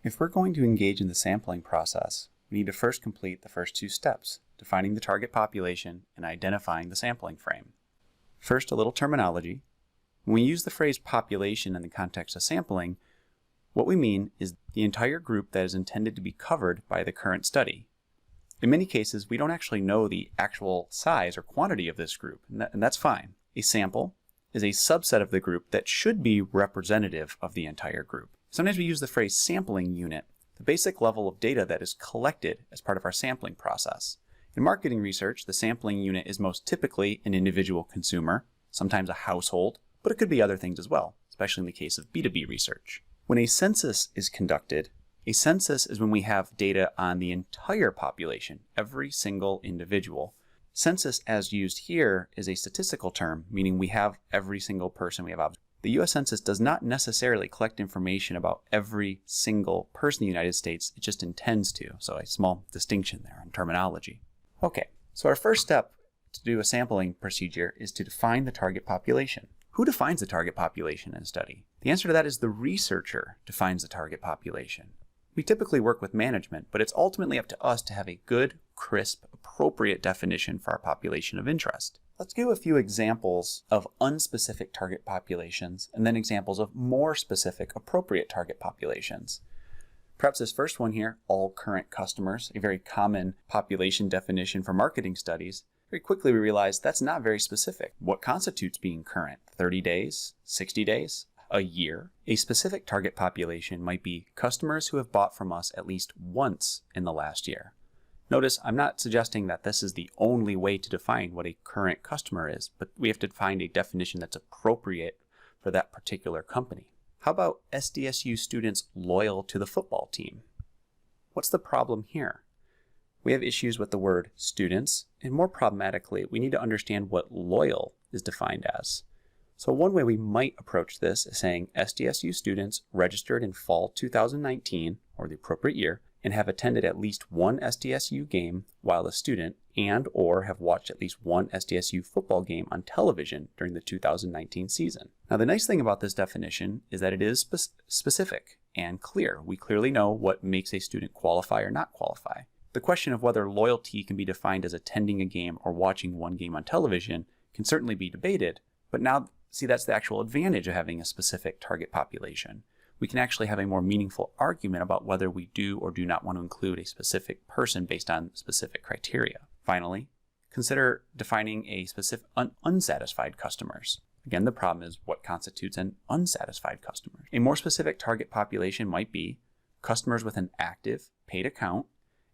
If we're going to engage in the sampling process, we need to first complete the first two steps, defining the target population and identifying the sampling frame. First, a little terminology. When we use the phrase population in the context of sampling, what we mean is the entire group that is intended to be covered by the current study. In many cases, we don't actually know the actual size or quantity of this group, and that's fine. A sample is a subset of the group that should be representative of the entire group. Sometimes we use the phrase sampling unit, the basic level of data that is collected as part of our sampling process. In marketing research, the sampling unit is most typically an individual consumer, sometimes a household, but it could be other things as well, especially in the case of B2B research. When a census is conducted, a census is when we have data on the entire population, every single individual. Census, as used here, is a statistical term, meaning we have every single person we have. The U.S. Census does not necessarily collect information about every single person in the United States, it just intends to, so a small distinction there in terminology. Okay, so our first step to do a sampling procedure is to define the target population. Who defines the target population in a study? The answer to that is the researcher defines the target population. We typically work with management, but it's ultimately up to us to have a good, crisp, appropriate definition for our population of interest. Let's give a few examples of unspecific target populations and then examples of more specific, appropriate target populations. Perhaps this first one here, all current customers, a very common population definition for marketing studies. Very quickly we realize that's not very specific. What constitutes being current? 30 days? 60 days? A year? A specific target population might be customers who have bought from us at least once in the last year. Notice I'm not suggesting that this is the only way to define what a current customer is, but we have to find a definition that's appropriate for that particular company. How about SDSU students loyal to the football team? What's the problem here? We have issues with the word students, and more problematically, we need to understand what loyal is defined as. So one way we might approach this is saying SDSU students registered in fall 2019, or the appropriate year, and have attended at least one SDSU game while a student and or have watched at least one SDSU football game on television during the 2019 season. Now the nice thing about this definition is that it is specific and clear. We clearly know what makes a student qualify or not qualify. The question of whether loyalty can be defined as attending a game or watching one game on television can certainly be debated, but now see, that's the actual advantage of having a specific target population. We can actually have a more meaningful argument about whether we do or do not want to include a specific person based on specific criteria. Finally, consider defining a specific unsatisfied customers. Again, the problem is what constitutes an unsatisfied customer. A more specific target population might be customers with an active paid account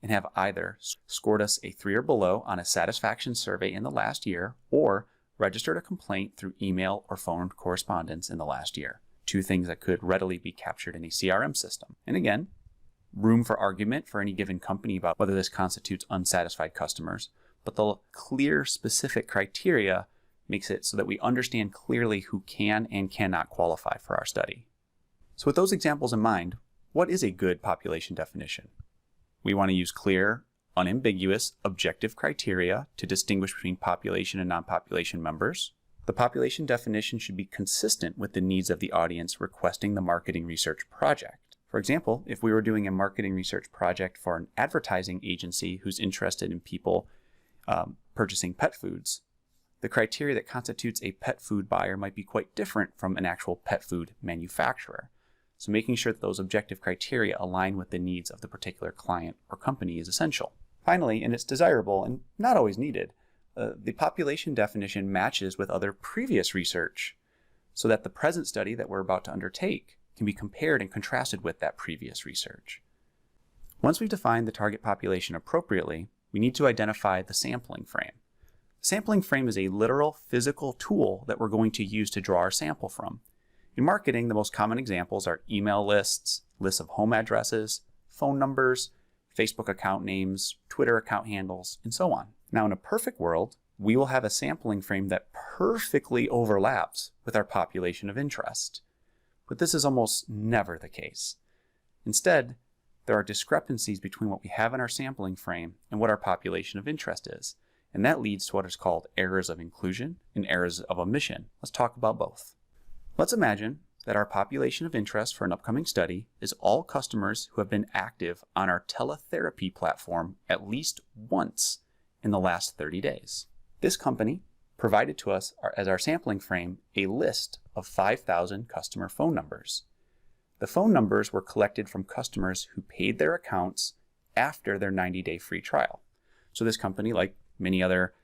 and have either scored us a 3 or below on a satisfaction survey in the last year or registered a complaint through email or phone correspondence in the last year. Two things that could readily be captured in a CRM system. And again, room for argument for any given company about whether this constitutes unsatisfied customers, but the clear specific criteria makes it so that we understand clearly who can and cannot qualify for our study. So with those examples in mind, what is a good population definition? We want to use clear, unambiguous, objective criteria to distinguish between population and non-population members. The population definition should be consistent with the needs of the audience requesting the marketing research project. For example, if we were doing a marketing research project for an advertising agency who's interested in people purchasing pet foods, the criteria that constitutes a pet food buyer might be quite different from an actual pet food manufacturer. So making sure that those objective criteria align with the needs of the particular client or company is essential. Finally, and it's desirable and not always needed, the population definition matches with other previous research so that the present study that we're about to undertake can be compared and contrasted with that previous research. Once we've defined the target population appropriately, we need to identify the sampling frame. The sampling frame is a literal physical tool that we're going to use to draw our sample from. In marketing, the most common examples are email lists, lists of home addresses, phone numbers, Facebook account names, Twitter account handles, and so on. Now, in a perfect world, we will have a sampling frame that perfectly overlaps with our population of interest. But this is almost never the case. Instead, there are discrepancies between what we have in our sampling frame and what our population of interest is, and that leads to what is called errors of inclusion and errors of omission. Let's talk about both. Let's imagine that our population of interest for an upcoming study is all customers who have been active on our teletherapy platform at least once in the last 30 days. This company provided to us as our sampling frame a list of 5,000 customer phone numbers. The phone numbers were collected from customers who paid their accounts after their 90-day free trial. So this company, like many other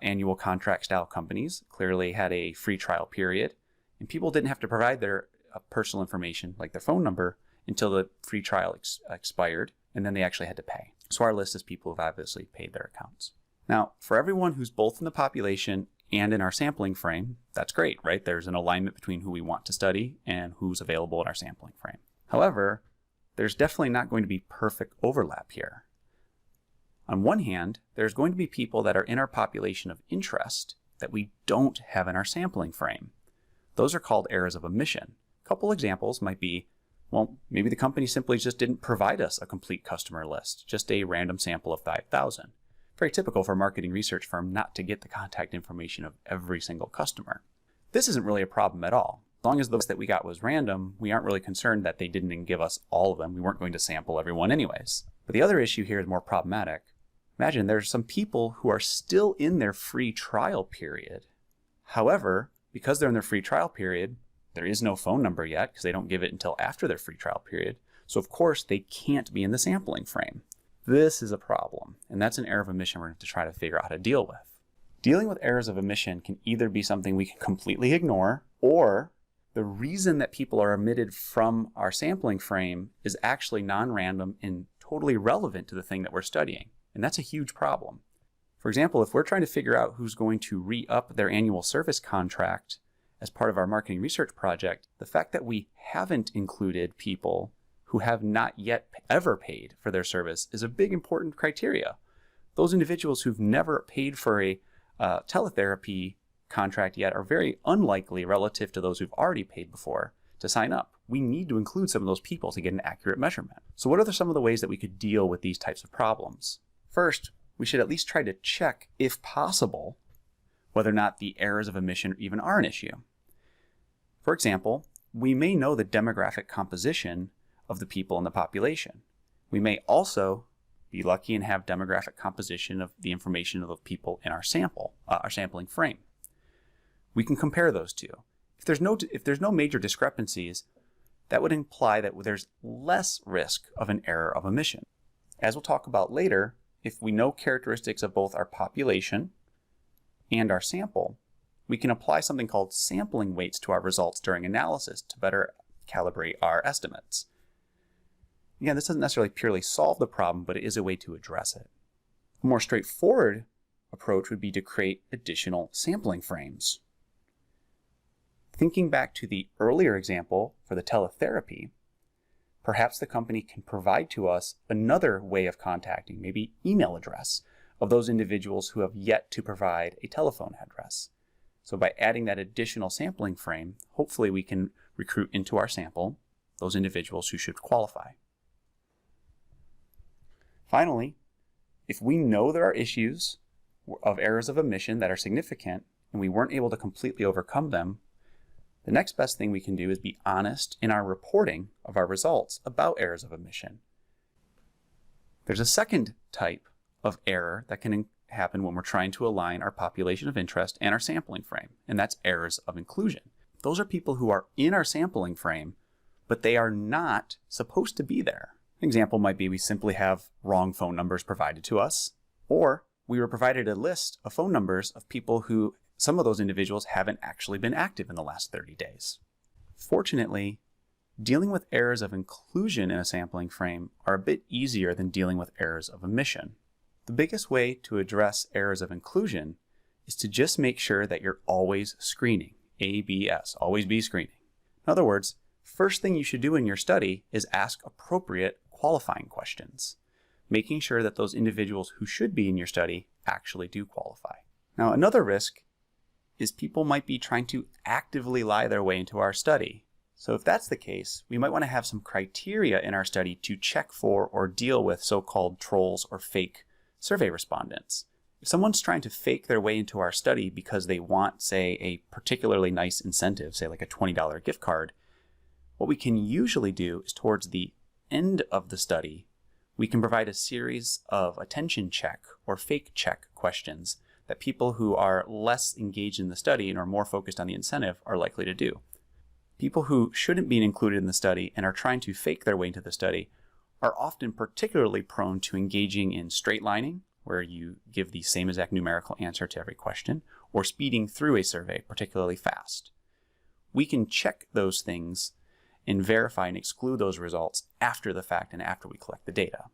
annual contract style companies, clearly had a free trial period, and people didn't have to provide their personal information like their phone number until the free trial expired, and then they actually had to pay. So our list is people who've obviously paid their accounts. Now, for everyone who's both in the population and in our sampling frame, that's great, right? There's an alignment between who we want to study and who's available in our sampling frame. However, there's definitely not going to be perfect overlap here. On one hand, there's going to be people that are in our population of interest that we don't have in our sampling frame. Those are called errors of omission. A couple examples might be, well, maybe the company simply just didn't provide us a complete customer list, just a random sample of 5,000. Very typical for a marketing research firm not to get the contact information of every single customer. This isn't really a problem at all. As long as the list that we got was random, we aren't really concerned that they didn't give us all of them. We weren't going to sample everyone anyways. But the other issue here is more problematic. Imagine there's some people who are still in their free trial period. However, because they're in their free trial period, there is no phone number yet because they don't give it until after their free trial period. So of course they can't be in the sampling frame. This is a problem, and that's an error of omission we're going to try to figure out how to deal with. Dealing with errors of omission can either be something we can completely ignore, or the reason that people are omitted from our sampling frame is actually non-random and totally relevant to the thing that we're studying. And that's a huge problem. For example, if we're trying to figure out who's going to re-up their annual service contract as part of our marketing research project, the fact that we haven't included people who have not yet ever paid for their service is a big important criteria. Those individuals who've never paid for a teletherapy contract yet are very unlikely relative to those who've already paid before to sign up. We need to include some of those people to get an accurate measurement. So what are some of the ways that we could deal with these types of problems? First, we should at least try to check, if possible, whether or not the errors of omission even are an issue. For example, we may know the demographic composition of the people in the population. We may also be lucky and have demographic composition of the information of the people in our sampling frame. We can compare those two. If there's no major discrepancies, that would imply that there's less risk of an error of omission. As we'll talk about later, if we know characteristics of both our population and our sample, we can apply something called sampling weights to our results during analysis to better calibrate our estimates. Again, this doesn't necessarily purely solve the problem, but it is a way to address it. A more straightforward approach would be to create additional sampling frames. Thinking back to the earlier example for the teletherapy, perhaps the company can provide to us another way of contacting, maybe email address, of those individuals who have yet to provide a telephone address. So by adding that additional sampling frame, hopefully we can recruit into our sample those individuals who should qualify. Finally, if we know there are issues of errors of omission that are significant and we weren't able to completely overcome them, the next best thing we can do is be honest in our reporting of our results about errors of omission. There's a second type of error that can happen when we're trying to align our population of interest and our sampling frame, and that's errors of inclusion. Those are people who are in our sampling frame, but they are not supposed to be there. An example might be we simply have wrong phone numbers provided to us, or we were provided a list of phone numbers of people who some of those individuals haven't actually been active in the last 30 days. Fortunately, dealing with errors of inclusion in a sampling frame are a bit easier than dealing with errors of omission. The biggest way to address errors of inclusion is to just make sure that you're always screening. ABS, always be screening. In other words, first thing you should do in your study is ask appropriate qualifying questions, making sure that those individuals who should be in your study actually do qualify. Now, another risk is people might be trying to actively lie their way into our study. So if that's the case, we might want to have some criteria in our study to check for or deal with so-called trolls or fake survey respondents. If someone's trying to fake their way into our study because they want, say, a particularly nice incentive, say like a $20 gift card, What we can usually do is towards the end of the study, we can provide a series of attention check or fake check questions that people who are less engaged in the study and are more focused on the incentive are likely to do. People who shouldn't be included in the study and are trying to fake their way into the study are often particularly prone to engaging in straight lining, where you give the same exact numerical answer to every question, or speeding through a survey particularly fast. We can check those things and verify and exclude those results after the fact and after we collect the data.